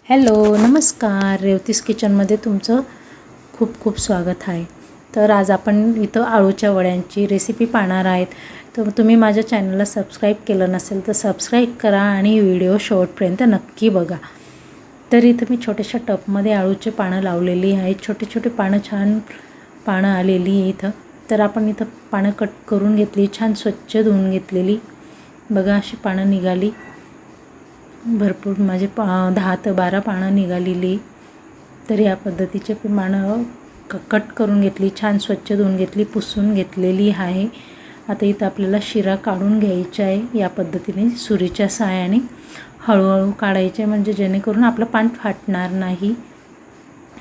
Hello नमस्कार, रेवतीस किचनमध्ये तुमचं खूप खूप स्वागत आहे. तर आज आपण इथं आळूच्या वड्यांची रेसिपी पाहणार आहेत. तर तुम्ही माझ्या चॅनलला सबस्क्राईब केलं नसेल तर सबस्क्राईब करा आणि व्हिडिओ शेवटपर्यंत नक्की बघा. तर इथं मी छोट्याशा टपमध्ये आळूचे पानं लावलेली आहेत. छोटे छोटे पानं, छान पानं आलेली इथं. तर आपण इथं पानं कट करून घेतली, छान स्वच्छ धुवून घेतलेली. बघा अशी पानं निघाली, भरपूर माझे 10 ते 12 पानं निघालेली. तर या पद्धतीचे पानं कट करून घेतली, छान स्वच्छ धुवून घेतली, पुसून घेतलेली आहे. आता इथं आपल्याला शिरा काढून घ्यायचा आहे. या पद्धतीने सुरीच्या सहाय्याने हळूहळू काढायचे, म्हणजे जेणेकरून आपलं पान फाटणार नाही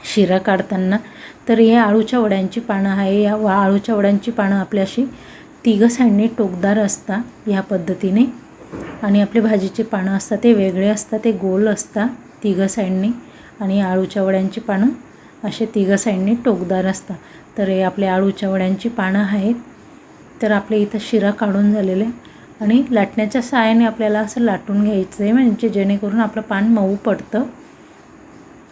शिरा काढताना. तर हे आळूच्या वड्यांची पानं आहे. या आळूच्या वड्यांची पानं आपली अशी तिघं साईडने टोकदार असतात या पद्धतीने, आणि आपले भाजीचे पानं असतात ते वेगळे असतात, ते गोल असतात तिघं साईडने. आणि आळूच्या वड्यांची पानं असे तिघं साईडने टोकदार असतात. तर हे आपल्या आळूच्या वड्यांची पानं आहेत. तर आपल्या इथं शिरा काढून झालेलं आहे, आणि लाटण्याच्या सहाय्याने आपल्याला असं लाटून घ्यायचं आहे, म्हणजे जेणेकरून आपलं पान मऊ पडतं.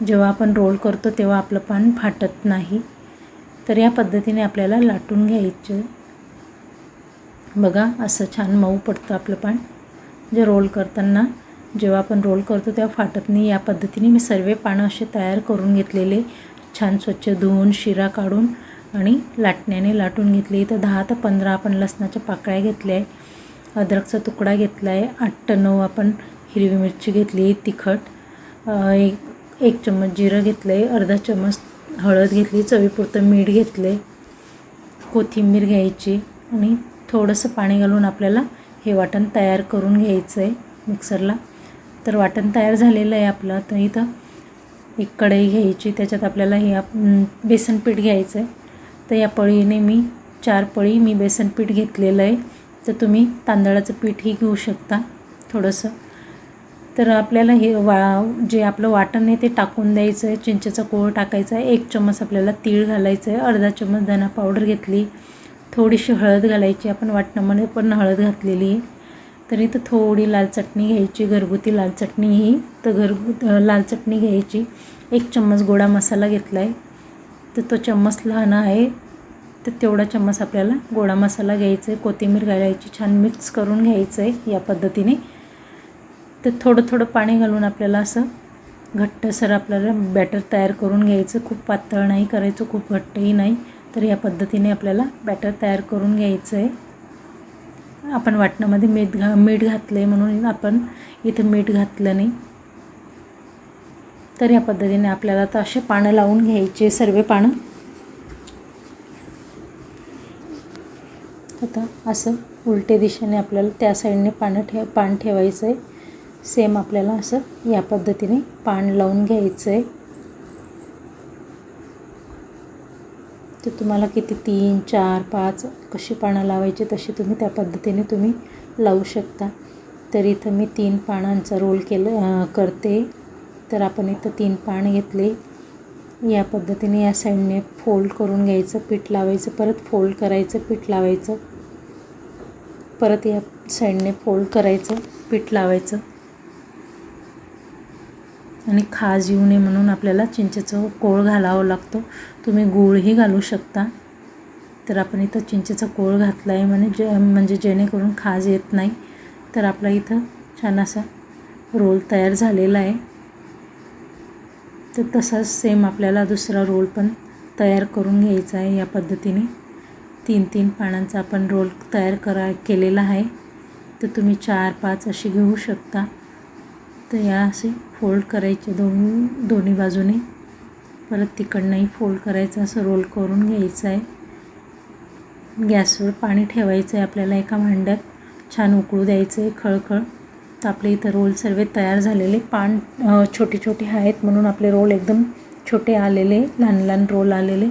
जेव्हा आपण रोल करतो तेव्हा आपलं पान फाटत नाही. तर या पद्धतीने आपल्याला लाटून घ्यायचं. बघा असं छान मऊ पडतं आपलं पान. जे रोल करताना, जेव्हा आपण रोल करतो तेव्हा फाटत नाही. या पद्धतीने मी सर्व पानं असे तयार करून घेतलेले, छान स्वच्छ धुवून शिरा काढून आणि लाटण्याने लाटून घेतले. इथं 10 ते 15 आपण लसणाच्या पाकळ्या घेतल्या आहे, अद्रकचा तुकडा घेतला आहे, 8 ते 9 आपण हिरवी मिरची घेतली, तिखट, एक चम्मच जिरं घेतलं आहे, अर्धा चम्मच हळद घेतली, चवीपुरतं मीठ घेतलं आहे, कोथिंबीर घ्यायची, आणि थोडंसं पाणी घालून आपल्याला हे वाटण तयार करून घ्यायचं आहे मिक्सरला. तर वाटण तयार झालेलं आहे आपलं. तर इथं एक कढई घ्यायची, त्याच्यात आपल्याला हे बेसन पीठ घ्यायचं आहे. तर या पळीने मी 4 पळी मी बेसन पीठ घेतलेलं आहे. तर तुम्ही तांदळाचं पीठही घेऊ शकता थोडंसं. तर आपल्याला हे जे आपलं वाटण आहे ते टाकून द्यायचं आहे. चिंचेचा कोळ टाकायचा आहे, 1 चम्मच आपल्याला तीळ घालायचं आहे, अर्धा चम्मच धना पावडर घेतली, थोडीशी हळद घालायची. आपण वाटणामध्ये पण हळद घातलेली आहे. तर इथं थोडी लाल चटणी घ्यायची, घरगुती लाल चटणी ही. तर लाल चटणी घ्यायची. 1 चम्मच गोडा मसाला घेतला आहे. तर तो चम्मच लहान आहे, तर तेवढा चम्मच आपल्याला गोडा मसाला घ्यायचा आहे. कोथिंबीर घालायची, छान मिक्स करून घ्यायचं आहे या पद्धतीने. तर थोडं थोडं पाणी घालून आपल्याला असं घट्टसर आपल्याला बॅटर तयार करून घ्यायचं. खूप पातळ नाही करायचं, खूप घट्टही नाही. तर या पद्धतीने आपल्याला बॅटर तयार करून घ्यायचं आहे. आपण वाटणामध्ये मीठ घातलं आहे म्हणून आपण इथं मीठ घातलं नाही. तर या पद्धतीने आपल्याला आता असे पानं लावून घ्यायचे, सर्व पानं. आता असं उलटे दिशेने आपल्याला त्या साईडने पान ठेवायचं आहे. सेम आपल्याला असं या पद्धतीने पान लावून घ्यायचं आहे. तर तुम्हाला किती 3, 4, 5 कशी पानं लावायची तशी तुम्ही त्या पद्धतीने तुम्ही लावू शकता. तर इथं मी 3 पानांचा रोल करते. तर आपण इथं 3 पान घेतले. या पद्धतीने या साईडने फोल्ड करून घ्यायचं, पीठ लावायचं, परत फोल्ड करायचं, पीठ लावायचं, परत या साईडने फोल्ड करायचं, पीठ लावायचं. आणि खाज येऊ नये म्हणून आपल्याला चिंचेचा कोळ घालावा लागतो. तुम्ही गूळही घालू शकता. तर आपण इथं चिंचेचा कोळ घातला आहे म्हणजे जेणेकरून खाज येत नाही. तर आपला इथं छान असा रोल तयार झालेला आहे. तर तसाच सेम आपल्याला दुसरा रोल पण तयार करून घ्यायचा आहे. या पद्धतीने 3-3 पानांचा आपण रोल तयार केलेला आहे. तर तुम्ही 4-5 अशी घेऊ शकता. तर या असे फोल्ड करायचे दोन्ही बाजूने, परत तिकडनंही फोल्ड करायचं, असं रोल करून घ्यायचं आहे. गॅसवर पाणी ठेवायचं आहे आपल्याला एका भांड्यात, छान उकळू द्यायचं आहे खळखळ. तर आपले इथं रोल सर्व तयार झालेले. पान छोटे छोटे आहेत म्हणून आपले रोल एकदम छोटे आलेले, लहान लहान रोल आलेले.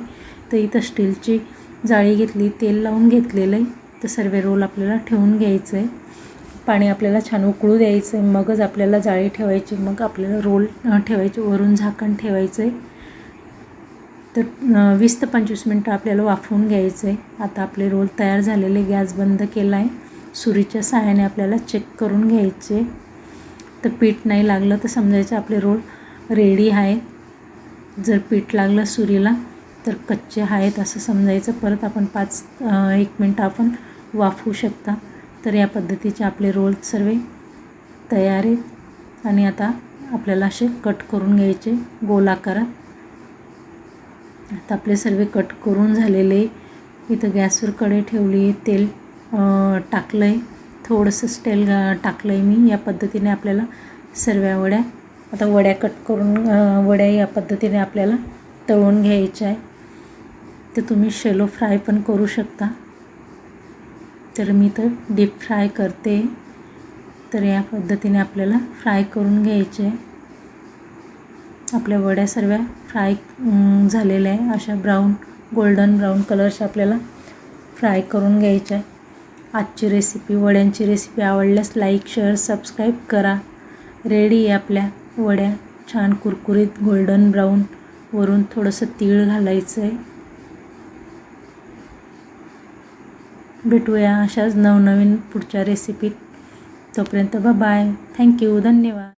तर इथं स्टीलची जाळी घेतली, तेल लावून घेतलेलं आहे. तर सर्व रोल आपल्याला ठेवून घ्यायचं आहे. पाणी आपल्याला छान उकळू द्यायचं आहे, मगच आपल्याला जाळी ठेवायची, मग आपल्याला रोल ठेवायचे, वरून झाकण ठेवायचं आहे. तर 20 ते 25 मिनटं आपल्याला वाफवून घ्यायचं आहे. आता आपले रोल तयार झालेले. गॅस बंद केला आहे. सुरीच्या सहाय्याने आपल्याला चेक करून घ्यायचे. तर पीठ नाही लागलं तर समजायचं आपले रोल रेडी आहे. जर पीठ लागलं सुरीला तर कच्चे आहेत असं समजायचं. परत आपण 1 मिनटं आपण वाफवू शकता. तर या पद्धतीचे आपले रोल सर्व तयार आहेत आणि आता आपल्याला असे कट करून घ्यायचे गोल आकारात. आता आपले सर्व कट करून झालेले. इथं गॅसवर कढई ठेवली, तेल टाकलं आहे, थोडंसं तेल टाकलं आहे मी. या पद्धतीने आपल्याला सर्व वड्या, आता वड्या कट करून वड्या या पद्धतीने आपल्याला तळून घ्यायच्या आहे. तर तुम्ही शॅलो फ्राय पण करू शकता. तर मी तर डीप फ्राय करते. तर या पद्धतीने आपल्याला फ्राय करून घ्यायचे. आपल्या वड्या सर्व फ्राय झालेल्या आहे. अशा गोल्डन ब्राऊन कलरच्या आपल्याला फ्राय करून घ्यायच्या आहे. आजची रेसिपी, वड्यांची रेसिपी आवडल्यास लाईक, शेअर, सबस्क्राईब करा. रेडी आहे आपल्या वड्या, छान कुरकुरीत गोल्डन ब्राऊन. वरून थोडंसं तीळ घालायचं आहे. भेटूया अशाच नवनवीन पुढच्या रेसिपीत. तोपर्यंत बाय. थँक्यू. धन्यवाद.